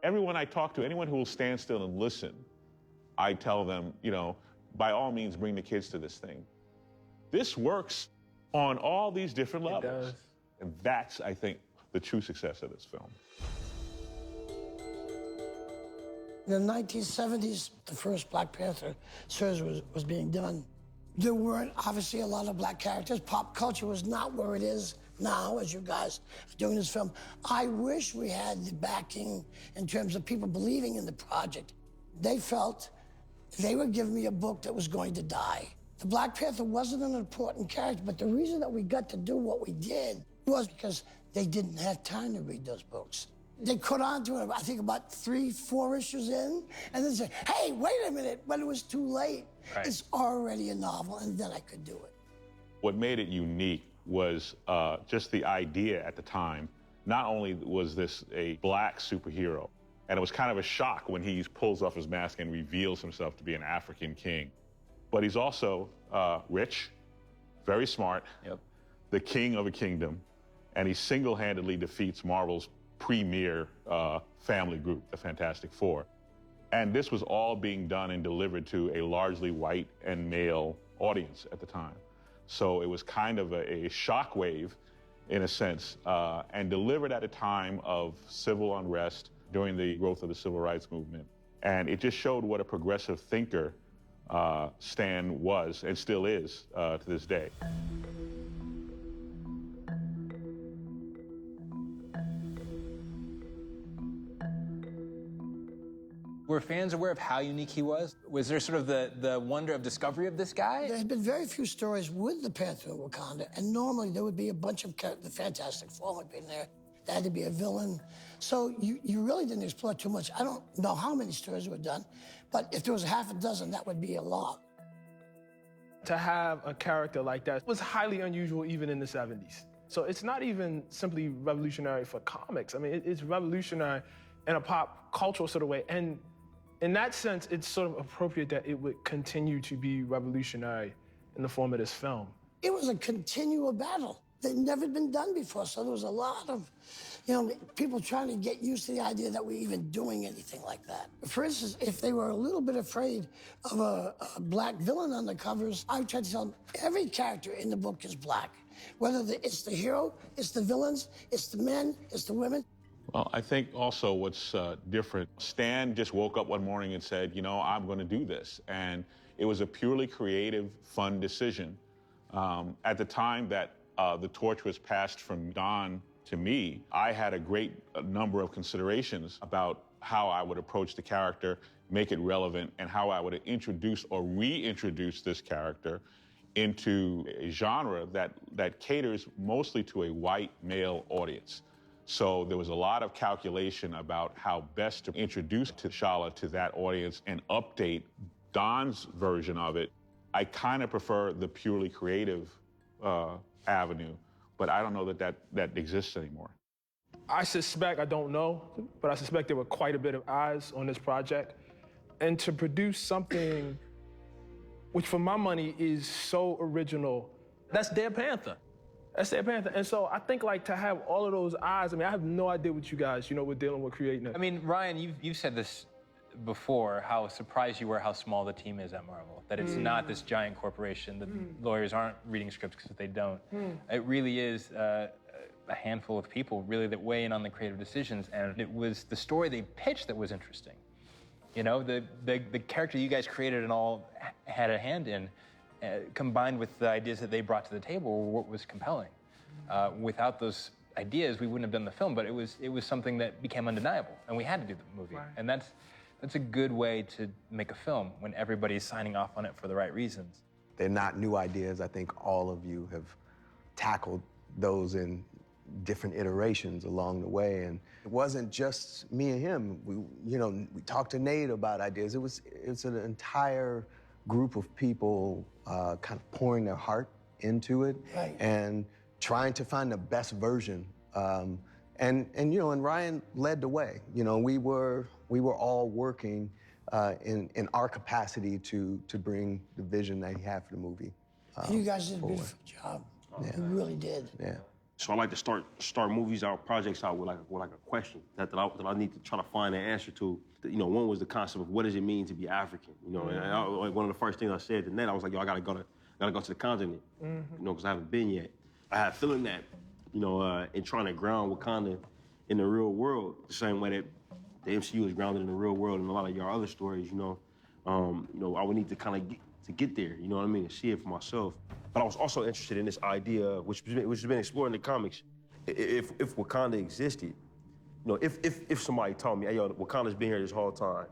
Everyone I talk to, anyone who will stand still and listen, I tell them, you know, by all means, bring the kids to this thing. This works on all these different levels. It does. And that's, I think, the true success of this film. In the 1970s, the first Black Panther series was being done. There weren't obviously a lot of black characters. Pop culture was not where it is now, as you guys are doing this film. I wish we had the backing in terms of people believing in the project. They felt they were giving me a book that was going to die. The Black Panther wasn't an important character, but the reason that we got to do what we did was because they didn't have time to read those books. They caught on to it, I think, about 3-4 issues in, and then say, hey, wait a minute, but it was too late. Right. It's already a novel, and then I could do it. What made it unique was just the idea at the time. Not only was this a black superhero, and it was kind of a shock when he pulls off his mask and reveals himself to be an African king, but he's also rich, very smart, the king of a kingdom, and he single-handedly defeats Marvel's premier family group, the Fantastic Four. And this was all being done and delivered to a largely white and male audience at the time. So it was kind of a shockwave, in a sense, and delivered at a time of civil unrest during the growth of the civil rights movement. And it just showed what a progressive thinker Stan was and still is to this day. Were fans aware of how unique he was? Was there sort of the wonder of discovery of this guy? There had been very few stories with the Panther in Wakanda, and normally there would be a bunch of the Fantastic Four would be in there. There had to be a villain. So you really didn't explore too much. I don't know how many stories were done, but if there was half a dozen, that would be a lot. To have a character like that was highly unusual even in the 70s. So it's not even simply revolutionary for comics. I mean, it's revolutionary in a pop cultural sort of way. And in that sense, it's sort of appropriate that it would continue to be revolutionary in the form of this film. It was a continual battle that never been done before. So there was a lot of, people trying to get used to the idea that we're even doing anything like that. For instance, if they were a little bit afraid of a black villain on the covers, I tried to tell them every character in the book is black. Whether it's the hero, it's the villains, it's the men, it's the women. Well, I think also what's different, Stan just woke up one morning and said, I'm going to do this. And it was a purely creative, fun decision. At the time that the torch was passed from Don to me, I had a great number of considerations about how I would approach the character, make it relevant, and how I would introduce or reintroduce this character into a genre that caters mostly to a white male audience. So there was a lot of calculation about how best to introduce T'Challa to that audience and update Don's version of it. I kind of prefer the purely creative avenue, but I don't know that exists anymore. I suspect, I don't know, but I suspect there were quite a bit of eyes on this project. And to produce something which for my money is so original, that's their Panther. That's their Panther. And so I think to have all of those eyes, I have no idea what you guys, were dealing with creating it. I mean, Ryan, you've said this before, how surprised you were how small the team is at Marvel. That it's not this giant corporation, that lawyers aren't reading scripts because they don't. It really is a handful of people really that weigh in on the creative decisions, and it was the story they pitched that was interesting. The character you guys created and all had a hand in, combined with the ideas that they brought to the table, were what was compelling. Without those ideas, we wouldn't have done the film, but it was something that became undeniable, and we had to do the movie. Right. And that's a good way to make a film when everybody's signing off on it for the right reasons. They're not new ideas. I think all of you have tackled those in different iterations along the way, and it wasn't just me and him. We talked to Nate about ideas. It's an entire group of people kind of pouring their heart into it, right, and trying to find the best version. And Ryan led the way. We were all working in our capacity to bring the vision that he had for the movie. You guys did a beautiful job. Yeah. You really did. Yeah. So I like to start movies out, projects out with like a question that I need to try to find an answer to. You know, one was the concept of what does it mean to be African. You know, and like one of the first things I said to Ned, I was like, yo, I gotta go to the continent. You know, because I haven't been yet. I had a feeling that, you know, in trying to ground Wakanda in the real world, the same way that the MCU is grounded in the real world and a lot of your other stories, you know, I would need to kind of get there, you know what I mean, and see it for myself. But I was also interested in this idea, which has been explored in the comics, if Wakanda existed, you know, if somebody told me, hey, yo, Wakanda's been here this whole time,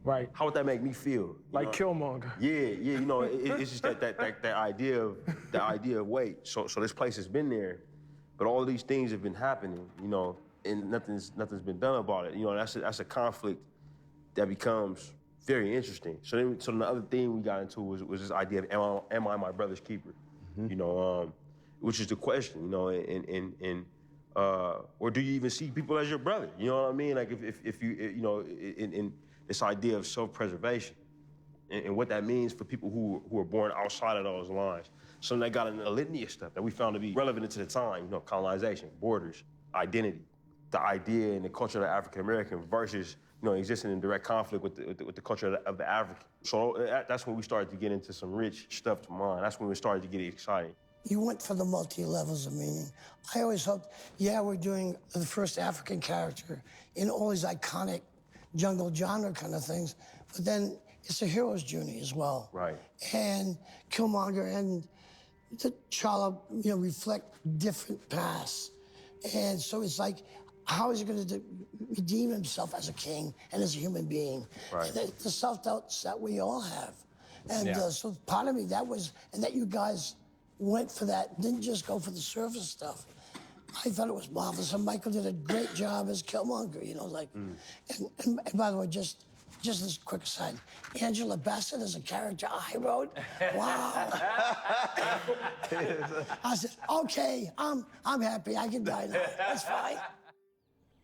Right. how would that make me feel? Like Killmonger. Yeah, you know, it's just that idea of wait, so this place has been there, but all of these things have been happening, you know, and nothing's been done about it. You know, that's a conflict that becomes very interesting. So the other thing we got into was this idea of am I my brother's keeper? You know, which is the question, you know, or do you even see people as your brother? You know what I mean? Like if you know, in this idea of self-preservation and what that means for people who are born outside of those lines. So they got in a litany of stuff that we found to be relevant to the time, you know, colonization, borders, identity, the idea and the culture of the African American versus, you know, existing in direct conflict with the culture of the African. So that's when we started to get into some rich stuff to mine. That's when we started to get exciting. You went for the multi-levels of meaning. I always hoped, yeah, we're doing the first African character in all these iconic jungle genre kind of things, but then it's a hero's journey as well. Right. And Killmonger and T'Challa, you know, reflect different paths. And so it's like, how is he going to redeem himself as a king and as a human being? Right. And the self-doubts that we all have. And so part of me, that was, and that you guys went for that, didn't just go for the surface stuff. I thought it was marvelous, and Michael did a great job as Killmonger, you know, like, and by the way, just this quick aside, Angela Bassett as a character I wrote, wow. I said, okay, I'm happy, I can die now, that's fine.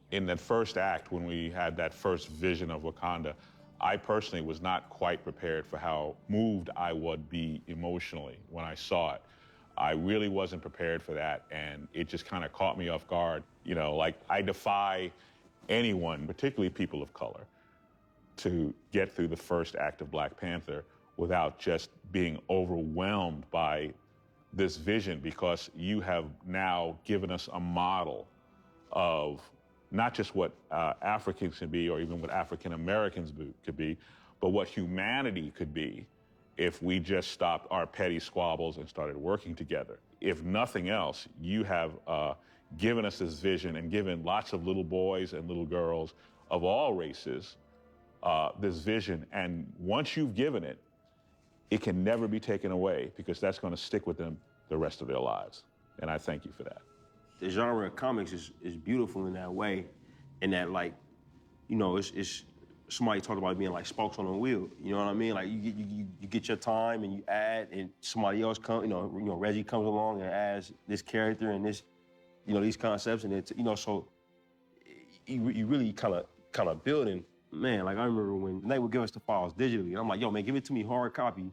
In that first act, when we had that first vision of Wakanda, I personally was not quite prepared for how moved I would be emotionally when I saw it. I really wasn't prepared for that, and it just kind of caught me off guard. You know, like, I defy anyone, particularly people of color, to get through the first act of Black Panther without just being overwhelmed by this vision, because you have now given us a model of not just what Africans can be or even what African Americans could be, but what humanity could be if we just stopped our petty squabbles and started working together. If nothing else, you have given us this vision and given lots of little boys and little girls of all races this vision. And once you've given it, it can never be taken away, because that's going to stick with them the rest of their lives. And I thank you for that. The genre of comics is beautiful in that way, in that, like, you know, it's somebody talked about it being like spokes on a wheel. You know what I mean? Like, you get your time and you add, and somebody else comes. You know, Reggie comes along and adds this character and this, you know, these concepts, and it's, you know, so you really kind of building. Man, like, I remember when they would give us the files digitally, and I'm like, yo, man, give it to me hard copy. You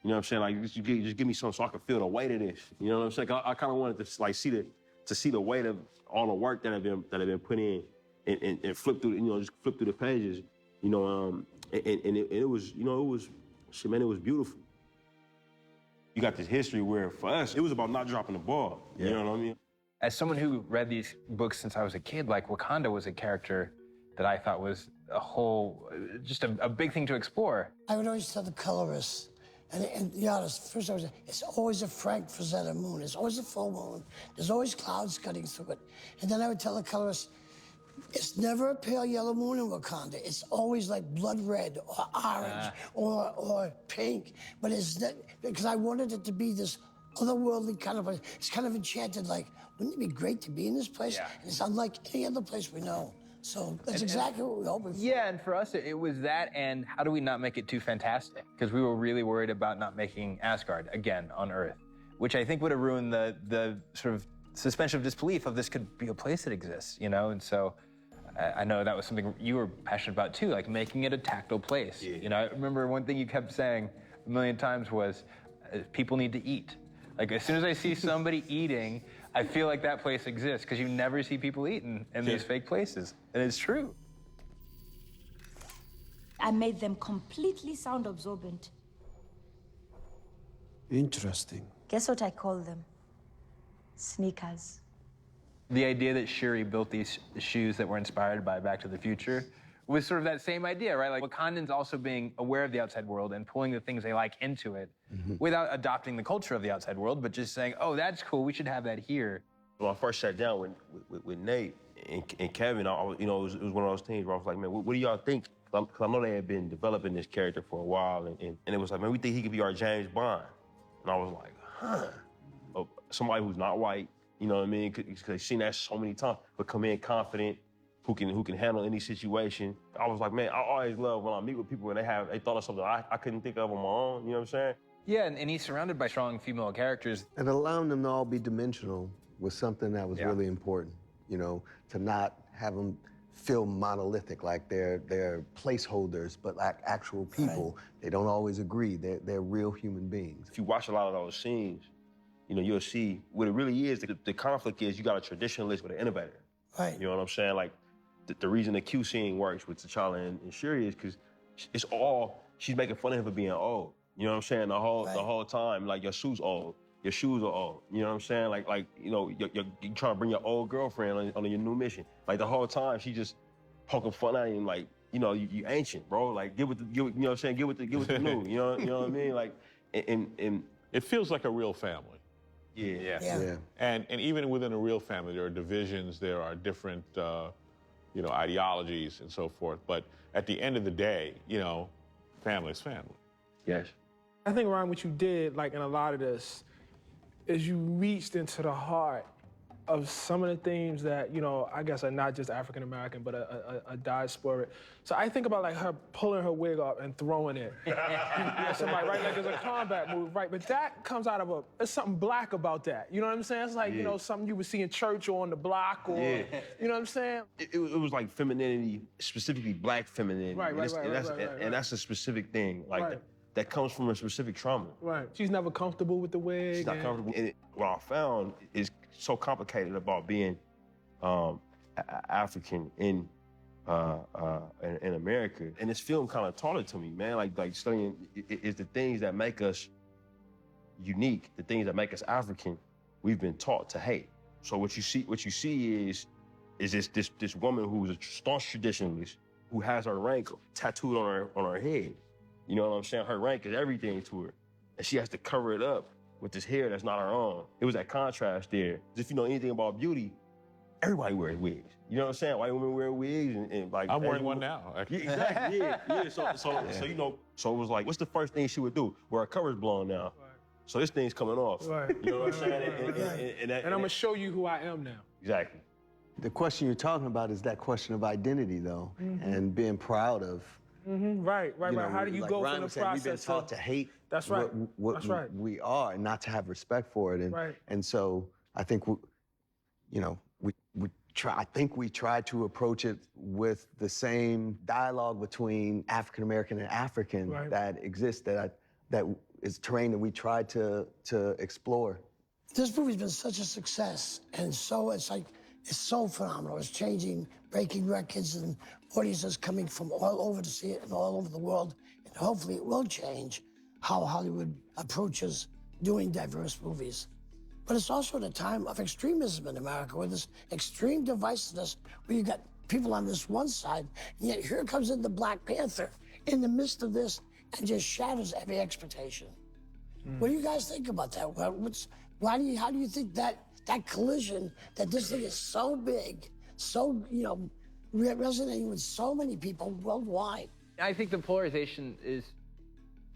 know what I'm saying? Like, just give me something so I can feel the weight of this. You know what I'm saying? I kind of wanted to, like, see the weight of all the work that have been put in, and flip through, you know, just flip through the pages. You know, and it was, you know, it was, shit, man, it was beautiful. You got this history where, for us, it was about not dropping the ball. You know what I mean? As someone who read these books since I was a kid, like, Wakanda was a character that I thought was just a big thing to explore. I would always tell the colorists, and to be honest, first I was, it's always a Frank Frazetta moon. It's always a full moon. There's always clouds cutting through it. And then I would tell the colorists, it's never a pale yellow moon in Wakanda. It's always like blood red or orange or pink. But it's not, because I wanted it to be this otherworldly kind of place. It's kind of enchanted, like, wouldn't it be great to be in this place? Yeah. And it's unlike any other place we know. So that's exactly what we hoping for. Yeah, and for us, it was that, and how do we not make it too fantastic? Because we were really worried about not making Asgard, again, on Earth, which I think would have ruined the sort of suspension of disbelief of this could be a place that exists, you know? And so I know that was something you were passionate about too, like making it a tactile place. Yeah. You know, I remember one thing you kept saying a million times was, people need to eat. Like, as soon as I see somebody eating, I feel like that place exists because you never see people eating in these fake places, and it's true. I made them completely sound absorbent. Interesting. Guess what I call them? Sneakers. The idea that Shuri built these shoes that were inspired by Back to the Future was sort of that same idea, right? Like Wakandans also being aware of the outside world and pulling the things they like into it without adopting the culture of the outside world, but just saying, oh, that's cool, we should have that here. When I first sat down with Nate and Kevin, it was one of those things where I was like, man, what do y'all think? Because I know they had been developing this character for a while, and it was like, man, we think he could be our James Bond. And I was like, huh. Somebody who's not white, you know what I mean? Because they've seen that so many times, but come in confident, who can handle any situation. I was like, man, I always love when I meet with people and they thought of something I couldn't think of on my own, you know what I'm saying? Yeah, and he's surrounded by strong female characters. And allowing them to all be dimensional was something that was really important, you know, to not have them feel monolithic, like they're placeholders, but like actual people. Right. They don't always agree. They're real human beings. If you watch a lot of those scenes, you know, you'll see what it really is. The conflict is you got a traditionalist with an innovator. Right. You know what I'm saying? Like, the reason the Q scene works with T'Challa and Shuri is because it's all, she's making fun of him for being old. You know what I'm saying? The whole time, like, your suit's old. Your shoes are old. You know what I'm saying? Like you know, you're trying to bring your old girlfriend on your new mission. Like, the whole time, she just poking fun at him, like, you know, you ancient, bro. Like, you know what I'm saying? Get with the new. You know what I mean? Like, and it feels like a real family. Yeah. And even within a real family, there are divisions, there are different, you know, ideologies and so forth. But at the end of the day, you know, family is family. Yes. I think, Ryan, what you did, like in a lot of this, is you reached into the heart of some of the themes that, you know, I guess are not just African American, but a diasporic. So I think about like her pulling her wig off and throwing it. Somebody, right? Like it's a combat move, right? But that comes out of there's something black about that. You know what I'm saying? It's like, you know, something you would see in church or on the block or, you know what I'm saying? It was like femininity, specifically black femininity. Right. And that's a specific thing. Like, that comes from a specific trauma. Right. She's never comfortable with the wig. She's not comfortable. And what I found is so complicated about being African in America. And this film kind of taught it to me, man. Like studying is the things that make us unique, the things that make us African, we've been taught to hate. So what you see is this woman who's a staunch traditionalist who has her rank tattooed on her head. You know what I'm saying? Her rank is everything to her. And she has to cover it up with this hair that's not her own. It was that contrast there. If you know anything about beauty, everybody wears wigs. You know what I'm saying? White women wear wigs and like... I'm wearing one now, actually. Yeah, exactly, yeah. So, you know, so it was like, what's the first thing she would do? Well, her cover's blown now. Right. So this thing's coming off. Right. You know what I'm saying? And I'm going to show you who I am now. Exactly. The question you're talking about is that question of identity, though, and being proud of. Right. How do you like go Ryan from the was saying, process we've been taught to hate That's right. what we are and not to have respect for it. And so I think, I think we try to approach it with the same dialogue between African American and African that exists, that is terrain that we try to explore. This movie's been such a success, and so it's so phenomenal. It's changing, breaking records, and audiences coming from all over to see it and all over the world. And hopefully it will change how Hollywood approaches doing diverse movies. But it's also the time of extremism in America, where this extreme divisiveness, where you got people on this one side, and yet here comes in the Black Panther in the midst of this and just shatters every expectation. What do you guys think about that? How do you think that collision, that this thing is so big, so, resonating with so many people worldwide? I think the polarization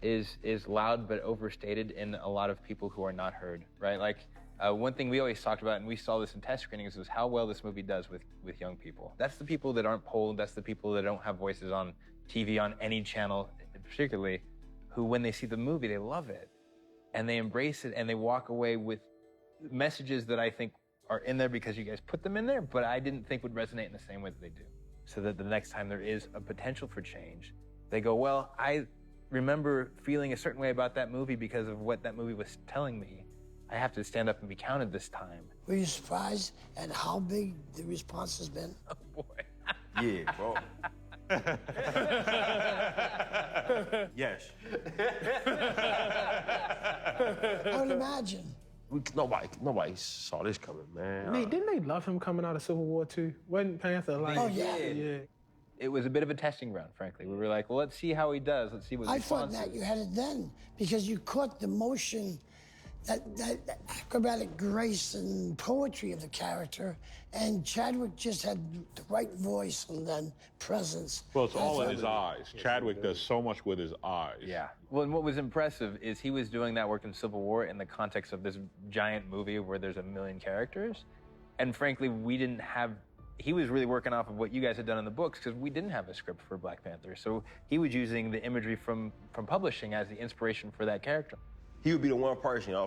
is loud but overstated in a lot of people who are not heard, right? Like, one thing we always talked about, and we saw this in test screenings, was how well this movie does with young people. That's the people that aren't polled, that's the people that don't have voices on TV, on any channel particularly, who when they see the movie, they love it. And they embrace it, and they walk away with messages that I think are in there because you guys put them in there, but I didn't think would resonate in the same way that they do. So that the next time there is a potential for change, they go, well, I remember feeling a certain way about that movie because of what that movie was telling me. I have to stand up and be counted this time. Were you surprised at how big the response has been? Oh, boy. Yeah, bro. Yes. I would imagine. Nobody saw this coming, man. Nate, didn't they love him coming out of Civil War II? Wasn't Panther like? Oh, yeah. Yeah. It was a bit of a testing ground, frankly. We were like, well, let's see how he does. Let's see what I his thought, response Matt, is. you had it then because you caught the motion, that acrobatic grace and poetry of the character, and Chadwick just had the right voice and then presence. Well, it's all in That's his eyes. Chadwick does so much with his eyes. Yeah. Well, and what was impressive is he was doing that work in Civil War in the context of this giant movie where there's a million characters. And frankly, we didn't have, he was really working off of what you guys had done in the books because we didn't have a script for Black Panther. So he was using the imagery from publishing as the inspiration for that character. He would be the one person. I'll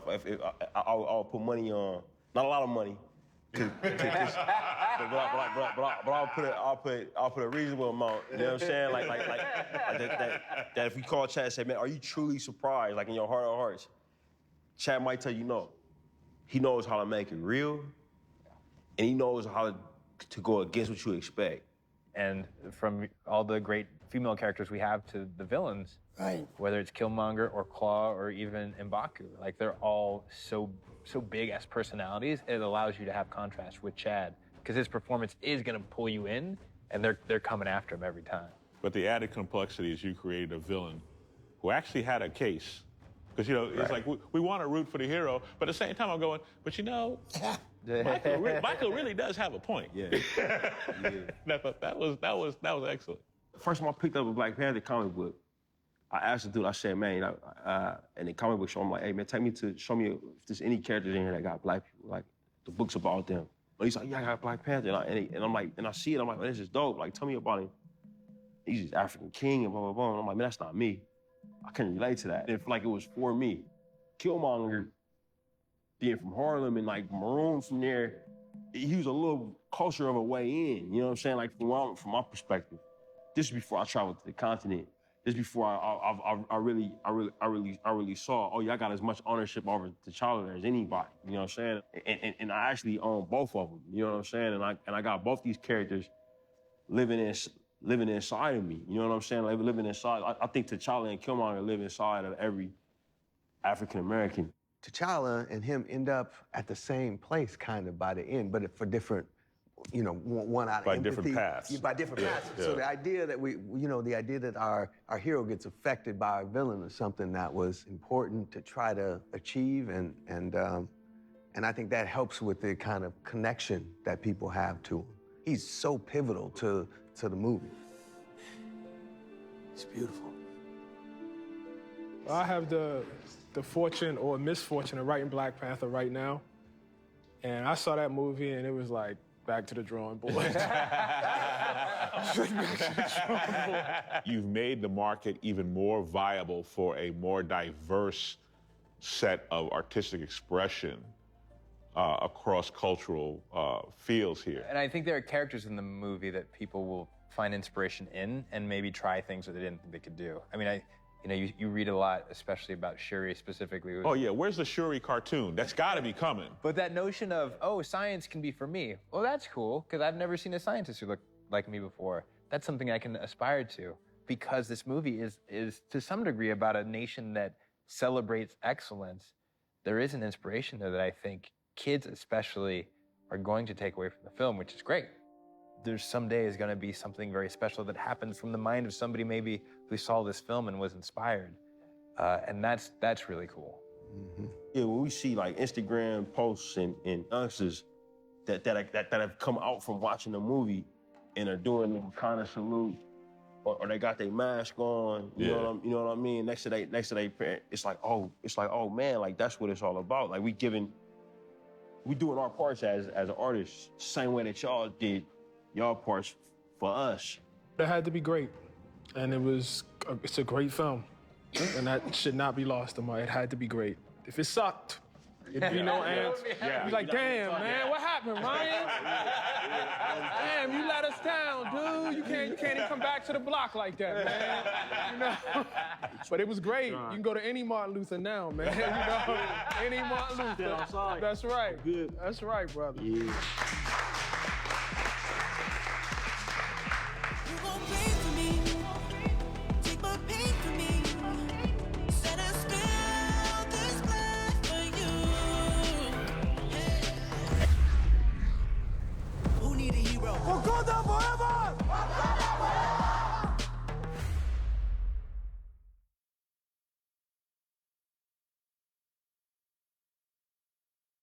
put money on, not a lot of money, but I'll put a reasonable amount. You know what I'm saying? Like that if we call Chad and say, man, are you truly surprised? Like in your heart of hearts, Chad might tell you no. He knows how to make it real, and he knows how to go against what you expect. And from all the great female characters we have to the villains, right. Whether it's Killmonger or Claw or even M'Baku, like they're all so big as personalities. It allows you to have contrast with Chad because his performance is going to pull you in, and they're coming after him every time. But the added complexity is you created a villain who actually had a case. Because, you know, it's like we want to root for the hero, but at the same time I'm going, but you know, Michael really does have a point. Yeah. That was excellent. First time I picked up a Black Panther comic book, I asked the dude, I said, man, and the comic book show, I'm like, hey, man, show me if there's any characters in here that got black people, like the book's about them. But he's like, yeah, I got Black Panther. And I'm like, and I see it, I'm like, man, this is dope. Like, tell me about him. He's this African king and blah, blah, blah. And I'm like, man, that's not me. I couldn't relate to that. If like it was for me. Killmonger, being from Harlem and like maroon from there, he was a little closer of a way in, you know what I'm saying? Like from my perspective. This is before I traveled to the continent. This is before I really saw, oh yeah, I got as much ownership over T'Challa as anybody, you know what I'm saying? And I actually own both of them, you know what I'm saying? And I got both these characters living inside of me, you know what I'm saying? Like living inside. I think T'Challa and Killmonger live inside of every African American. T'Challa and him end up at the same place kind of by the end, but for different, you know, one out of By empathy. different paths. Yeah, by different paths. Yeah. So the idea that the idea that our hero gets affected by our villain is something that was important to try to achieve, and I think that helps with the kind of connection that people have to him. He's so pivotal to the movie. It's beautiful. I have the fortune or misfortune of writing Black Panther right now. And I saw that movie and it was like, back to the drawing board. You've made the market even more viable for a more diverse set of artistic expression across cultural fields here. And I think there are characters in the movie that people will find inspiration in and maybe try things that they didn't think they could do. I mean, you read a lot, especially about Shuri specifically. Oh yeah, where's the Shuri cartoon? That's gotta be coming. But that notion of, oh, science can be for me. Well, that's cool, because I've never seen a scientist who looked like me before. That's something I can aspire to, because this movie is to some degree about a nation that celebrates excellence. There is an inspiration there that I think kids especially are going to take away from the film, which is great. There's someday is going to be something very special that happens from the mind of somebody maybe who saw this film and was inspired. And that's really cool. Mm-hmm. Yeah, when we see like Instagram posts and youngsters that have come out from watching the movie and are doing the kind of salute, or they got their mask on, you know what I mean? Next to they parent, it's like, oh man, like that's what it's all about. Like we doing our parts as artists, same way that y'all did y'all parts for us. It had to be great, and it's a great film, and that should not be lost on my. It had to be great. If it sucked, it'd be no ants. You'd be like, damn, man, what happened, Ryan? Damn, you let us down, dude. You can't even come back to the block like that, man. You know? But it was great. You can go to any Martin Luther now, man. You know? Any Martin Luther. That's right. Good. That's right, brother. Yeah.